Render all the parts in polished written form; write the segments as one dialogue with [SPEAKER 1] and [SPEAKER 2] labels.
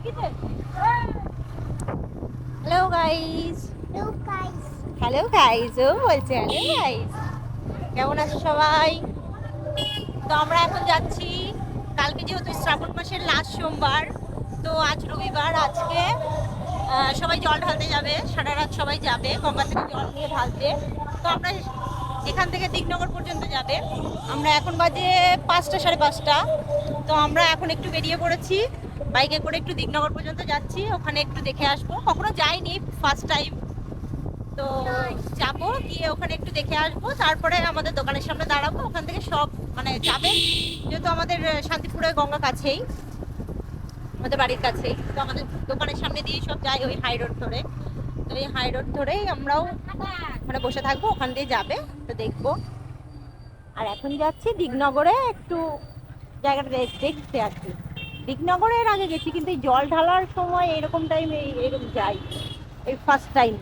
[SPEAKER 1] Hello guys, hello guys, ও বলছে hello guys, কেমন আছো সবাই? তো আমরা এখন যাচ্ছি, কালকে যেহেতু শ্রাবণ মাসের লাস্ট সোমবার, তো আজ রবিবার, আজকে সবাই জল ঢালতে যাবে, সারা রাত সবাই যাবে গঙ্গা থেকে জল নিয়ে ঢালতে। তো আমরা এখান থেকে দিকনগর পর্যন্ত যাবে। আমরা এখন বাজে 5টা, সাড়ে 5টা। তো আমরা এখন একটু বেরিয়ে পড়েছি, বাইকে করে একটু দিকনগর পর্যন্ত যাচ্ছি, ওখানে একটু দেখে আসবো, কখনো যাইনি, ফার্স্ট টাইম। তো যাবো, গিয়ে ওখানে একটু দেখে আসবো, তারপরে আমাদের দোকানের সামনে দাঁড়াবো, ওখান থেকে সব মানে যাবে, যেহেতু আমাদের শান্তিপুরে গঙ্গা কাছেই, আমাদের বাড়ির কাছেই, তো আমাদের দোকানের সামনে দিয়ে সব যায় ওই হাই রোড ধরে। তো এই হাই রোড ধরেই আমরাও মানে বসে থাকবো, ওখান দিয়ে যাবে, তো দেখবো। আর এখন যাচ্ছি দিকনগরে একটু জায়গাটা দেখতে আর কি। দিকনগরের আগে গেছি, কিন্তু এই জল ঢালার সময় এরকম টাইমে এরকম যাই, এই ফার্স্ট টাইম।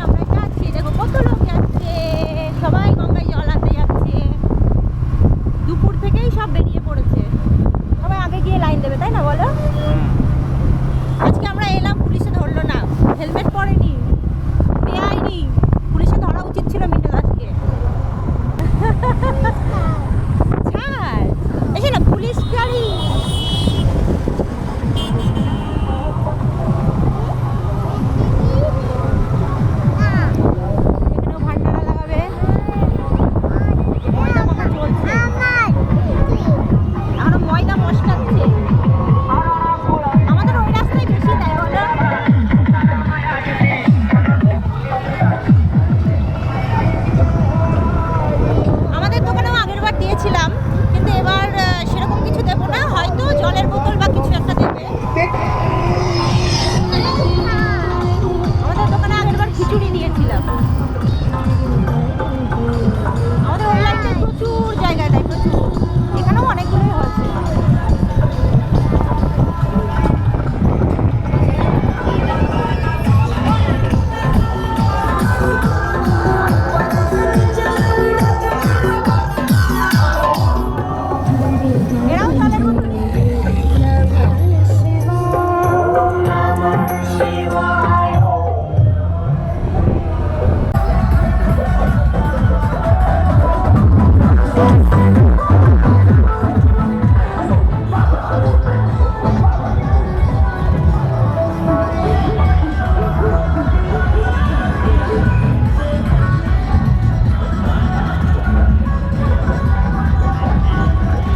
[SPEAKER 1] আমরা যাচ্ছি, দেখো কত লোক যাচ্ছে, সবাই গঙ্গায় জল আনতে যাচ্ছে, দুপুর থেকেই সব বেরিয়ে পড়েছে, সবাই আগে গিয়ে লাইন দেবে, তাই না বলো? আজকে আমরা এলাম, পুলিশে ধরলো না, হেলমেট পরেনি, বেআইনি, পুলিশে ধরা উচিত ছিল মিন্টু দাসকে। ছাড়, এসে না পুলিশ গাড়ি। এখানেও ভান্ডারা লাগাবে, ময়দা মাখা চলছে, এখনো ময়দা মশকাচ্ছে। আমাদের ওই রাস্তায় বেশি, তাই বলো? আমাদের দোকানেও আগের বার দিয়েছিলাম, কিন্তু এবার সেরকম কিছু দেবো না, হয়তো জলের বোতল বা কিছু একটা দেবে। আমাদের দোকানে আগের বার খিচুড়ি দিয়েছিলাম। আমাদের ওই লাইনটা প্রচুর জায়গায় দেয়, প্রচুর, এখানেও অনেকগুলোই হয়েছে। এরাও জলের বোতল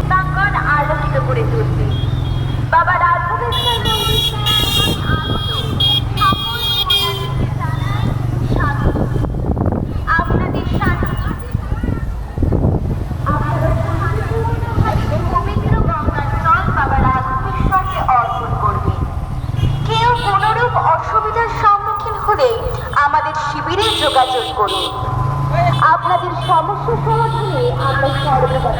[SPEAKER 2] প্রাঙ্গণ আলোকিত করে তুলবে। বাবা রাঘবেশ্বর মন্দির আপনাদের পবিত্র গঙ্গার জল বাবা রাঘবেশ্বরকে অর্পণ করবে। কেউ কোনরূপ অসুবিধার সম্মুখীন হলে আমাদের শিবিরে যোগাযোগ করুন। আপনাদের সমস্যা সমাধানে আমরা সর্বদা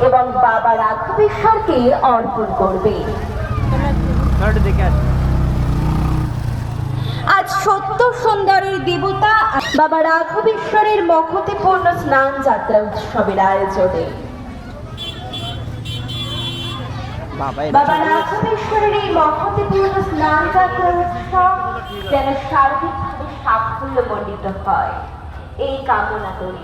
[SPEAKER 2] এবং বাবা রাঘবেশ্বরকে অর্পণ করবে। আজ সত্য সুন্দরের দেবতা বাবা রাঘবেশ্বরের মখতেপূর্ণ স্নান যাত্রা উৎসবের আয়োজনে বাবা রাঘবেশ্বরের এই মখতেপূর্ণ স্নান যাত্রা উৎসব যেন সার্বিকভাবে সাফল্যমণ্ডিত হয়, এই কামনা করি।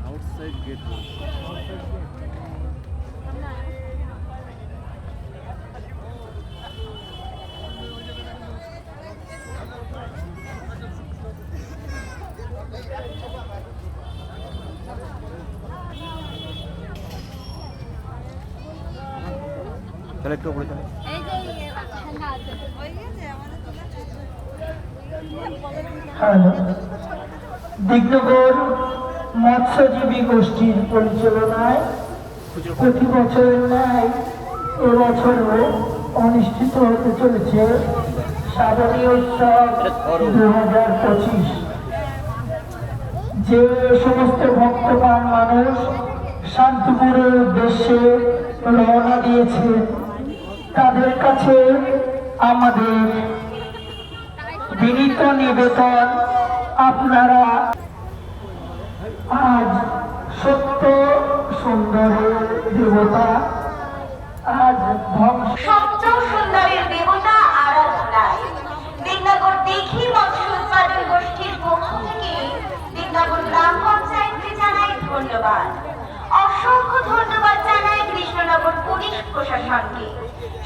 [SPEAKER 3] আউটসাইড গেট চলে একটু উপরে চলে।
[SPEAKER 4] দিকনগর মৎস্যজীবী গোষ্ঠীর পরিচালনায় প্রতি বছরের ন্যায় এবছরও অনুষ্ঠিত হতে চলেছে শ্রাবণী উৎসব 2025। যে সমস্ত ভক্তবান মানুষ শান্তিপুরের উদ্দেশ্যে রওনা দিয়েছে তাদের কাছে আমাদের বিনীত নিবেদন, আপনারা আজ সত্য সুন্দরের দেবতা, আজ ধ্বংস
[SPEAKER 2] সত্য সুন্দরের দেবতা আরাধনায় দিগনগর দেখি মৎস্য উৎপাদন গোষ্ঠীর পক্ষ থেকে দিগনগর গ্রাম পঞ্চায়েতকে জানাই ধন্যবাদ। অসংখ্য ধন্যবাদ জানাই কৃষ্ণনগর পুলিশ প্রশাসনকে,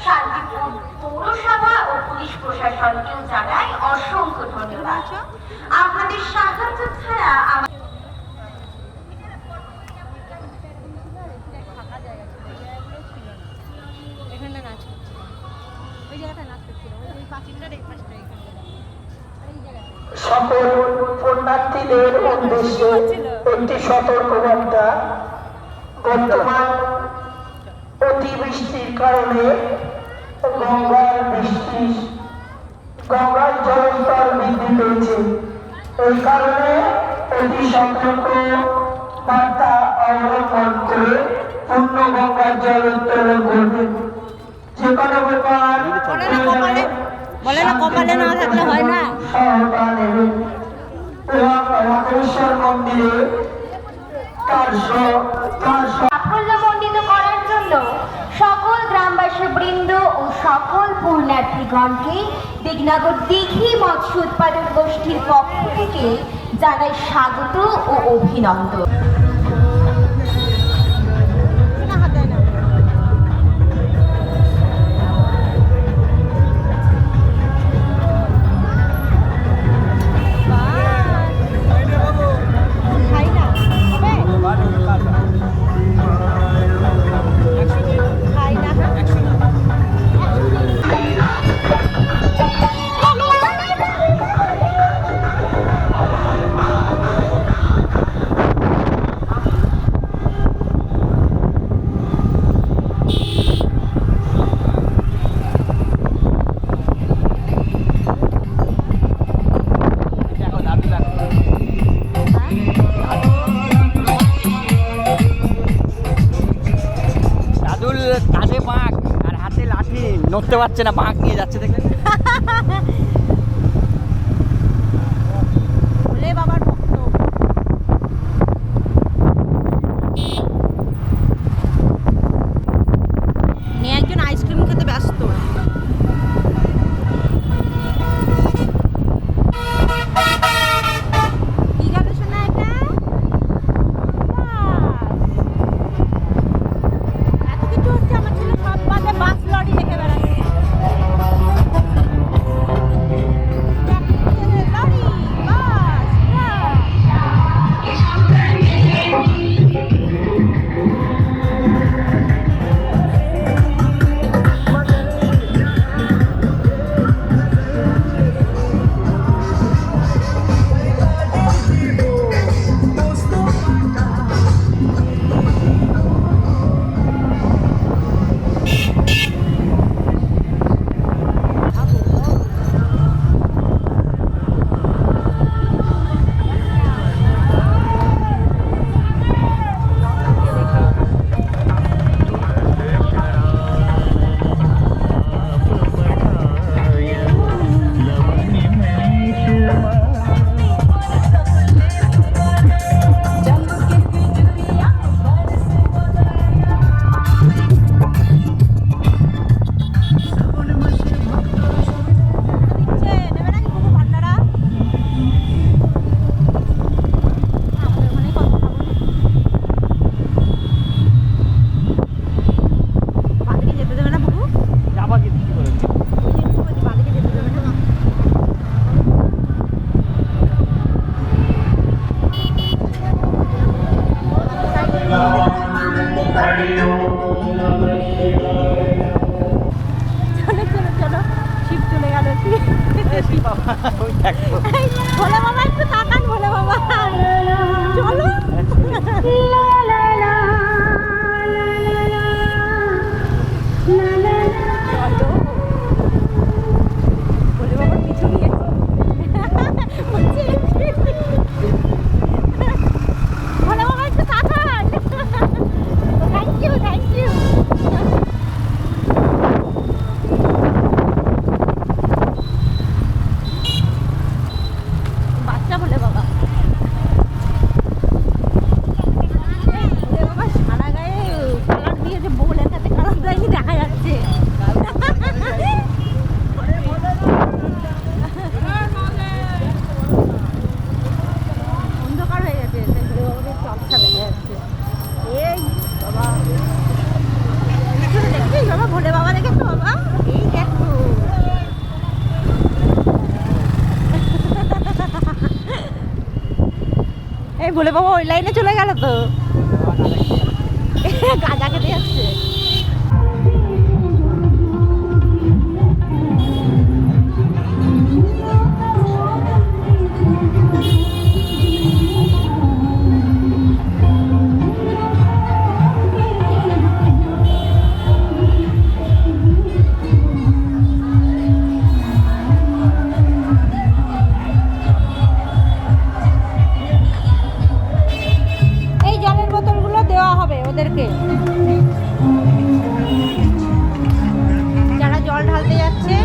[SPEAKER 2] শান্তিপুর পৌরসভা ও পুলিশ প্রশাসনকেও জানাই অসংখ্য ধন্যবাদ। আপনাদের সাহায্য ছাড়া
[SPEAKER 1] এখানটা নাচ হচ্ছে, ওই জায়গাটা নাচ করছিল, ওই পাঁচিলটার এই পাশটা এখানটা এই জায়গাটা।
[SPEAKER 4] সকল পুণ্যার্থীদের উদ্দেশ্যে একটি সতর্কবার্তা। বর্তমান অতিবৃষ্টির কারণে গঙ্গার জলস্তর বৃদ্ধি পেয়েছে। এই কারণে অতি সতর্ক বার্তা অবলম্বন করে পূর্ণ গঙ্গার জল উত্তোলন করবেন। যে কোনো ব্যাপার
[SPEAKER 1] বলে না কপালে না থাকলে হয় না।
[SPEAKER 4] সহায়তা নেবেন এবং রামেশ্বর মন্দিরে
[SPEAKER 2] সাফল্যমণ্ডিত করার জন্য সকল গ্রামবাসী বৃন্দ ও সকল পুণ্যার্থীগণকে দিগনগর দিঘি মৎস্য উৎপাদন গোষ্ঠীর পক্ষ থেকে জানাই স্বাগত ও অভিনন্দন।
[SPEAKER 5] কাঁধে বাঁক আর হাতে লাঠি, নড়তে পারছে না, বাঁক নিয়ে যাচ্ছে দেখলেন।
[SPEAKER 1] ভোলে বাবার ভক্ত। নিয়ে একজন আইসক্রিম খেতে ব্যস্ত। কি গাড়ি শোনা এটা? এত কিছু হচ্ছে, আমার ছেলে সব বাদে বাস লরি দেখে বেড়াচ্ছে। লরি, বাস, ট্রাক। ভোলে বাবা একটু তাকান, ভোলে বাবা চলো। চলো এই বলে বাবা ওই লাইনে চলে গেল তো গাঁজা খেতে যাচ্ছে। এই জলের বোতলগুলো দেওয়া হবে ওদেরকে, যারা জল ঢালতে যাচ্ছে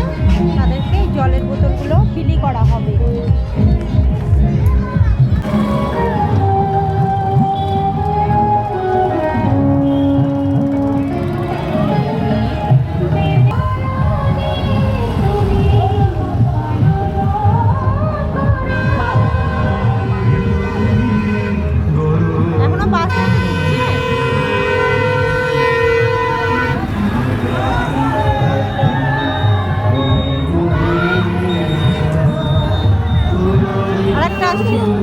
[SPEAKER 1] তাদেরকে এই জলের বোতলগুলো বিলি করা হবে। এখনো বাস দিচ্ছে। আরেকটা আসছে।